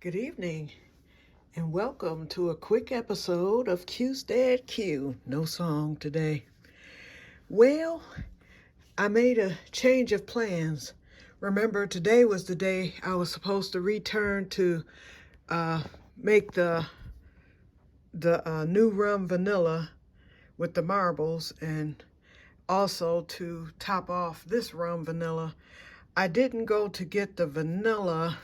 Good evening, and welcome to a quick episode of Que-stead-Que. No song today. Well, I made a change of plans. Remember, today was the day I was supposed to return to make the new rum vanilla with the marbles, and also to top off this rum vanilla. I didn't go to get the vanilla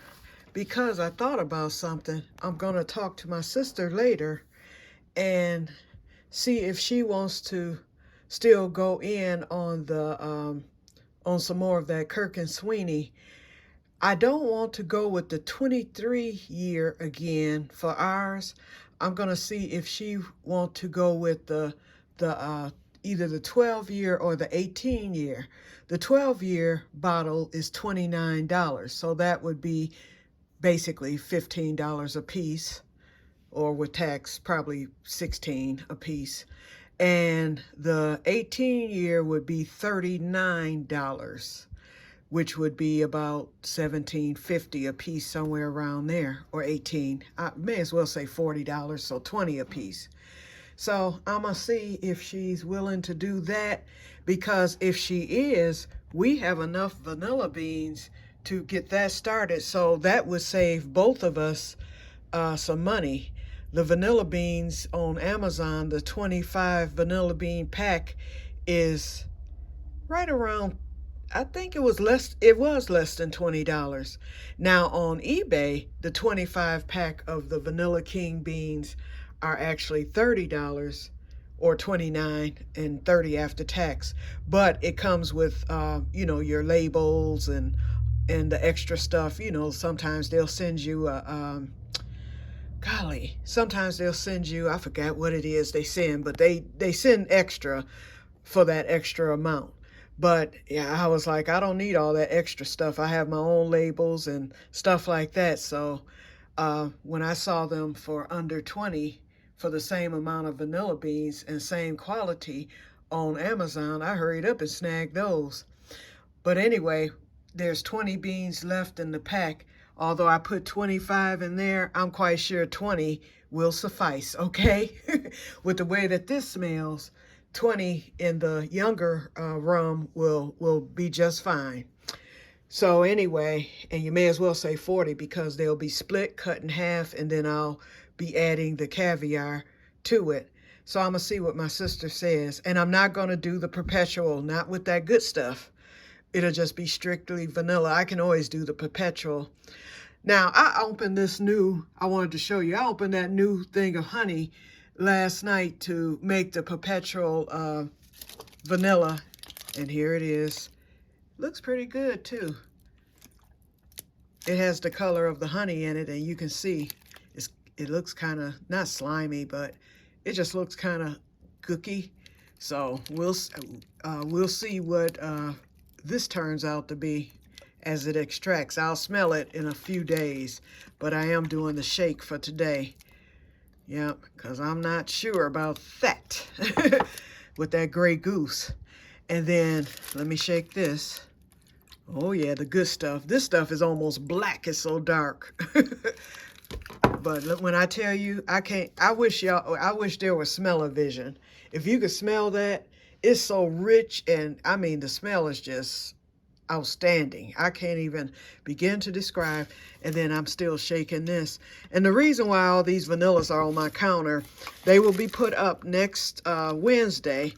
because I thought about something. I'm going to talk to my sister later and see if she wants to still go in on the on some more of that Kirk and Sweeney. I don't want to go with the 23 year again for ours. I'm going to see if she want to go with the either the 12 year or the 18 year. The 12 year bottle is $29, so that would be basically $15 a piece, or with tax probably $16 a piece. And the 18 year would be $39, which would be about $17.50 a piece, somewhere around there, or 18. I may as well say $40, so 20 a piece. So I'm gonna see if she's willing to do that, because if she is, we have enough vanilla beans to get that started. So that would save both of us some money. The vanilla beans on Amazon, the 25 vanilla bean pack is right around, I think it was less than $20. Now on eBay, the 25 pack of the Vanilla King beans are actually $30, or $29 and $30 after tax. But it comes with your labels and the extra stuff. Sometimes they'll send you sometimes they'll send you, I forgot what it is they send, but they send extra for that extra amount. But yeah, I was like, I don't need all that extra stuff. I have my own labels and stuff like that. So when I saw them for under 20 for the same amount of vanilla beans and same quality on Amazon, I hurried up and snagged those. But anyway, there's 20 beans left in the pack. Although I put 25 in there, I'm quite sure 20 will suffice, okay? With the way that this smells, 20 in the younger rum will be just fine. So anyway, and you may as well say 40, because they'll be split, cut in half, and then I'll be adding the caviar to it. So I'm going to see what my sister says. And I'm not going to do the perpetual, not with that good stuff. It'll just be strictly vanilla. I can always do the perpetual. Now, I opened I wanted to show you, I opened that new thing of honey last night to make the perpetual vanilla. And here it is. Looks pretty good too. It has the color of the honey in it, and you can see it looks kind of, not slimy, but it just looks kind of gooky. So we'll see what this turns out to be as it extracts. I'll smell it in a few days, but I am doing the shake for today. Yep, because I'm not sure about that with that Grey Goose. And then let me shake this. Oh yeah, the good stuff. This stuff is almost black. It's so dark. But look, when I tell you, I wish there was smell-o-vision. If you could smell that, it's so rich, and I mean, the smell is just outstanding. I can't even begin to describe. And then I'm still shaking this. And the reason why all these vanillas are on my counter, they will be put up next Wednesday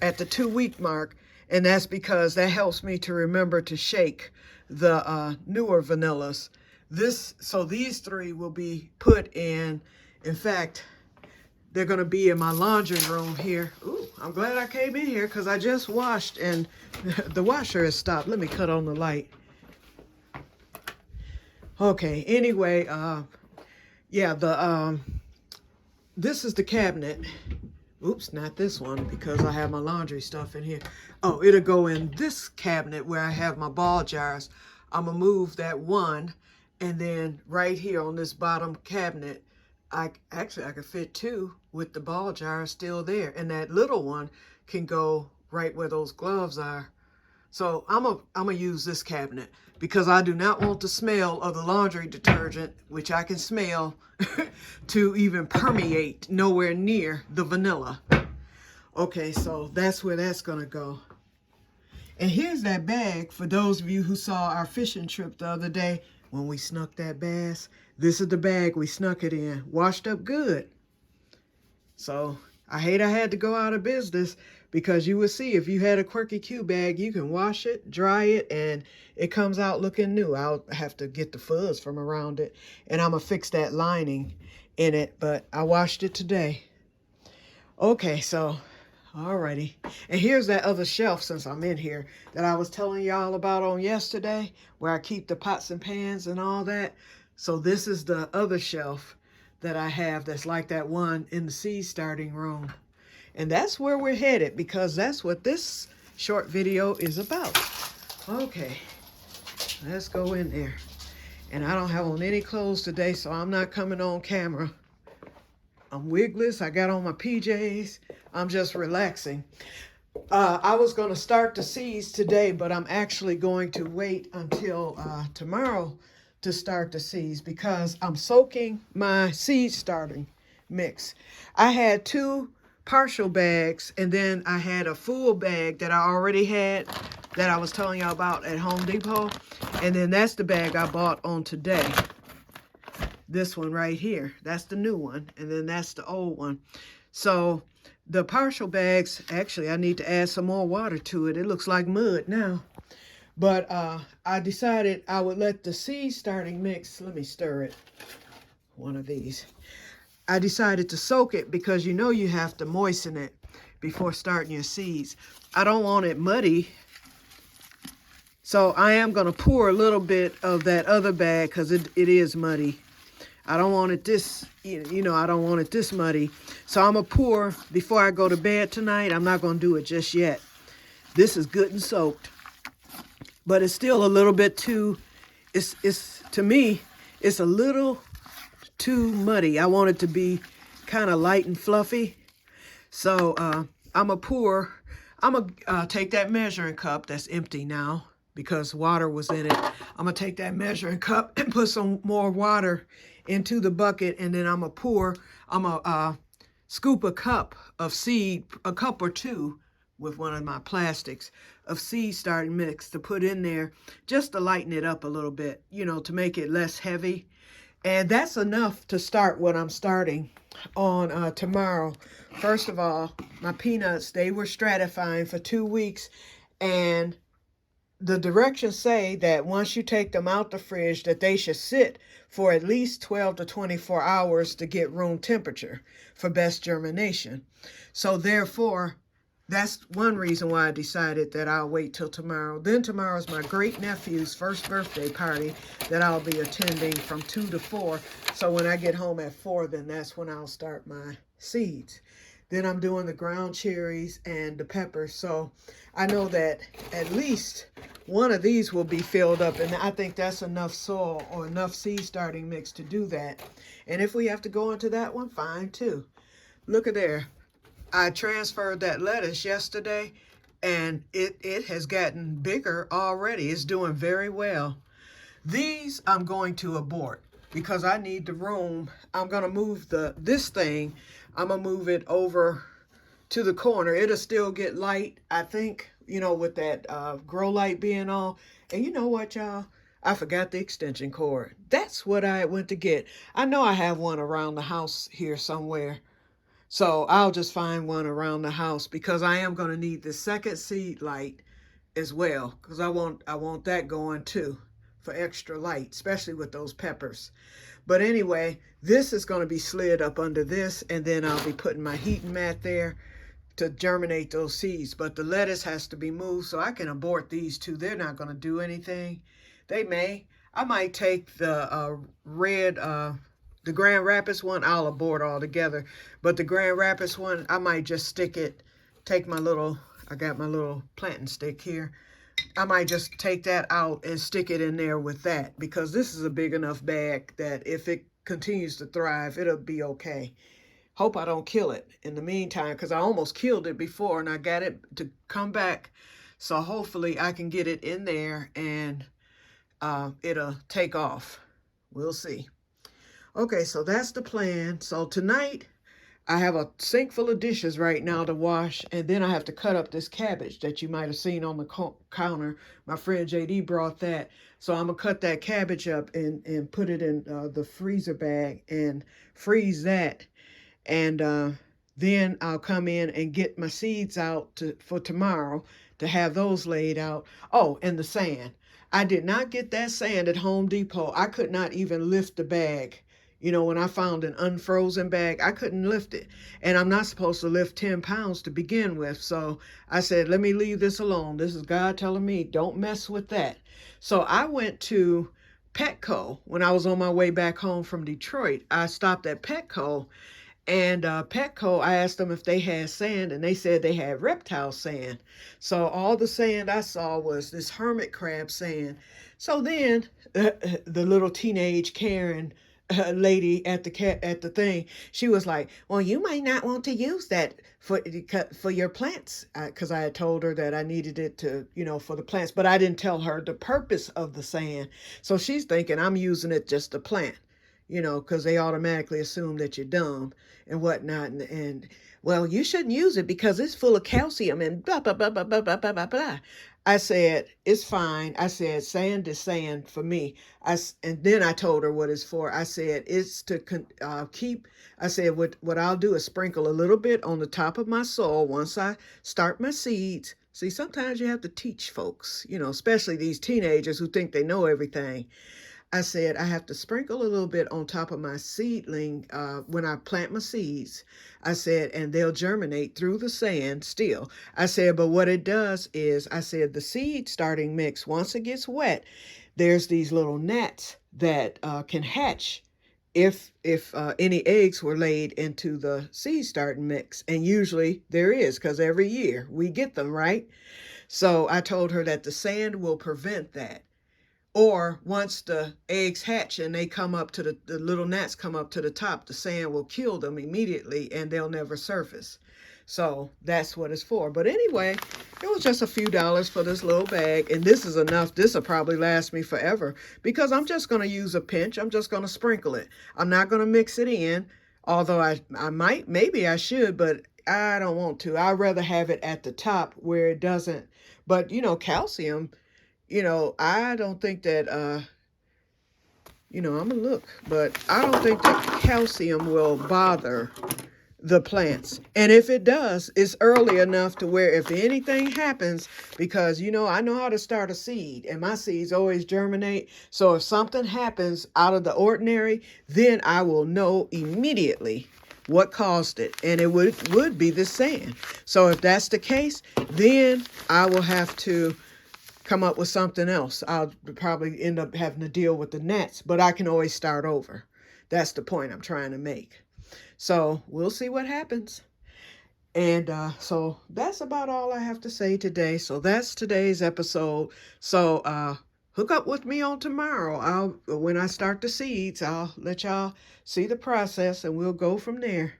at the 2-week mark. And that's because that helps me to remember to shake the newer vanillas. So these 3 will be put in fact, they're going to be in my laundry room here. Ooh, I'm glad I came in here, because I just washed and the washer has stopped. Let me cut on the light. Okay, anyway, yeah, this is the cabinet. Oops, not this one, because I have my laundry stuff in here. Oh, it'll go in this cabinet where I have my ball jars. I'm going to move that one, and then right here on this bottom cabinet, I could fit 2 with the ball jar still there. And that little one can go right where those gloves are. So I'm gonna use this cabinet because I do not want the smell of the laundry detergent, which I can smell, to even permeate nowhere near the vanilla. Okay, so that's where that's gonna go. And here's that bag for those of you who saw our fishing trip the other day when we snuck that bass. This is the bag we snuck it in. Washed up good. So I hate I had to go out of business because you would see if you had a Quirky Q bag, you can wash it, dry it, and it comes out looking new. I'll have to get the fuzz from around it, and I'm going to fix that lining in it, but I washed it today. Okay, so alrighty. And here's that other shelf, since I'm in here, that I was telling y'all about on yesterday, where I keep the pots and pans and all that. So this is the other shelf that I have that's like that one in the seed starting room. And that's where we're headed, because that's what this short video is about. Okay, let's go in there. And I don't have on any clothes today, so I'm not coming on camera. I'm wigless. I got on my PJs. I'm just relaxing. I was going to start the seeds today, but I'm actually going to wait until tomorrow to start the seeds because I'm soaking my seed starting mix. I had 2 partial bags, and then I had a full bag that I already had that I was telling y'all about at Home Depot. And then that's the bag I bought on today. This one right here, that's the new one, and then that's the old one. So the partial bags, actually I need to add some more water to it. It looks like mud now. But I decided I would let the seed starting mix, let me stir it, one of these. I decided to soak it because you know you have to moisten it before starting your seeds. I don't want it muddy. So I am going to pour a little bit of that other bag because it is muddy. I don't want it this, I don't want it this muddy. So I'm going to pour before I go to bed tonight. I'm not going to do it just yet. This is good and soaked. But it's still a little bit too, to me, it's a little too muddy. I want it to be kind of light and fluffy. So I'm going to take that measuring cup that's empty now because water was in it. I'm going to take that measuring cup and put some more water into the bucket, and then I'm going to scoop a cup of seed, a cup or 2 with one of my plastics of seed starting mix to put in there just to lighten it up a little bit, to make it less heavy. And that's enough to start what I'm starting on tomorrow. First of all, my peanuts, they were stratifying for 2 weeks, and the directions say that once you take them out the fridge that they should sit for at least 12 to 24 hours to get room temperature for best germination. So therefore, that's one reason why I decided that I'll wait till tomorrow. Then tomorrow's my great-nephew's first birthday party that I'll be attending from 2 to 4. So when I get home at 4, then that's when I'll start my seeds. Then I'm doing the ground cherries and the peppers. So I know that at least one of these will be filled up, and I think that's enough soil or enough seed starting mix to do that. And if we have to go into that one, fine too. Look at there. I transferred that lettuce yesterday, and it has gotten bigger already. It's doing very well. These I'm going to abort because I need the room. I'm going to move this thing. I'm going to move it over to the corner. It'll still get light, I think, with that grow light being on. And you know what, y'all? I forgot the extension cord. That's what I went to get. I know I have one around the house here somewhere. So I'll just find one around the house because I am going to need the second seed light as well, because I want that going too for extra light, especially with those peppers. But anyway, this is going to be slid up under this, and then I'll be putting my heating mat there to germinate those seeds. But the lettuce has to be moved, so I can abort these two. They're not going to do anything. They may. I might take the the Grand Rapids one, I'll abort altogether. But the Grand Rapids one, I might just stick it, I got my little planting stick here. I might just take that out and stick it in there with that, because this is a big enough bag that if it continues to thrive, it'll be okay. Hope I don't kill it in the meantime, because I almost killed it before and I got it to come back So hopefully I can get it in there and it'll take off. We'll see. Okay, so that's the plan. So tonight I have a sink full of dishes right now to wash, and then I have to cut up this cabbage that you might have seen on the counter. My friend JD brought that. So I'm going to cut that cabbage up and put it in the freezer bag and freeze that. And then I'll come in and get my seeds out for tomorrow to have those laid out. Oh, and the sand. I did not get that sand at Home Depot. I could not even lift the bag. You know, when I found an unfrozen bag, I couldn't lift it. And I'm not supposed to lift 10 pounds to begin with. So I said, let me leave this alone. This is God telling me, don't mess with that. So I went to Petco when I was on my way back home from Detroit. I stopped at Petco. And Petco, I asked them if they had sand, and they said they had reptile sand. So all the sand I saw was this hermit crab sand. So then the little teenage Karen lady at the thing, she was like, well, you might not want to use that for your plants, because I had told her that I needed it to, you know, for the plants, but I didn't tell her the purpose of the sand. So she's thinking I'm using it just to plant, you know, because they automatically assume that you're dumb and whatnot. And well, you shouldn't use it because it's full of calcium and blah, blah, blah, blah, blah, blah, blah, blah, blah. I said, it's fine. I said, sand is sand for me. And then I told her what it's for. I said, it's to keep, I said, what I'll do is sprinkle a little bit on the top of my soil once I start my seeds. See, sometimes you have to teach folks, you know, especially these teenagers who think they know everything. I said, I have to sprinkle a little bit on top of my seedling when I plant my seeds. I said, and they'll germinate through the sand still. I said, but what it does is, I said, the seed starting mix, once it gets wet, there's these little gnats that can hatch if any eggs were laid into the seed starting mix. And usually there is, because every year we get them, right? So I told her that the sand will prevent that. Or once the eggs hatch and they come up to the little gnats come up to the top, the sand will kill them immediately and they'll never surface. So that's what it's for. But anyway, it was just a few dollars for this little bag. And this is enough. This will probably last me forever because I'm just going to use a pinch. I'm just going to sprinkle it. I'm not going to mix it in. Although I might, maybe I should, but I don't want to. I'd rather have it at the top where it doesn't. But, you know, calcium, you know, I don't think that, you know, I'm going to look, but I don't think that calcium will bother the plants. And if it does, it's early enough to where if anything happens, because, you know, I know how to start a seed and my seeds always germinate. So if something happens out of the ordinary, then I will know immediately what caused it. And it would be the sand. So if that's the case, then I will have to come up with something else. I'll probably end up having to deal with the gnats, but I can always start over. That's the point I'm trying to make. So we'll see what happens. And so that's about all I have to say today. So that's today's episode. So hook up with me on tomorrow. When I start the seeds, I'll let y'all see the process and we'll go from there.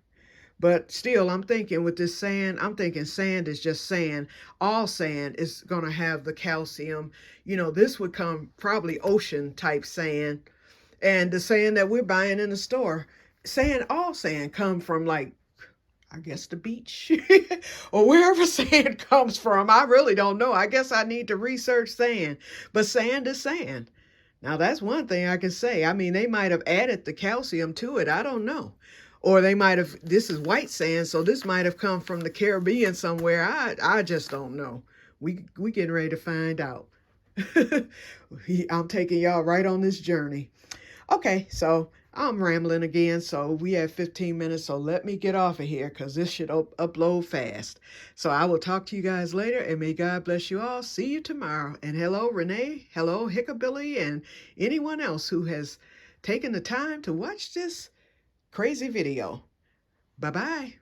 But still, I'm thinking with this sand, I'm thinking sand is just sand. All sand is going to have the calcium. You know, this would come probably ocean type sand. And the sand that we're buying in the store, all sand come from, like, I guess the beach or wherever sand comes from. I really don't know. I guess I need to research sand. But sand is sand. Now, that's one thing I can say. I mean, they might have added the calcium to it. I don't know. Or they might have, this is white sand, so this might have come from the Caribbean somewhere. I just don't know. We getting ready to find out. I'm taking y'all right on this journey. Okay, so I'm rambling again, so we have 15 minutes, so let me get off of here because this should upload fast. So I will talk to you guys later, and may God bless you all. See you tomorrow. And hello, Renee. Hello, Hickabilly, and anyone else who has taken the time to watch this crazy video. Bye-bye.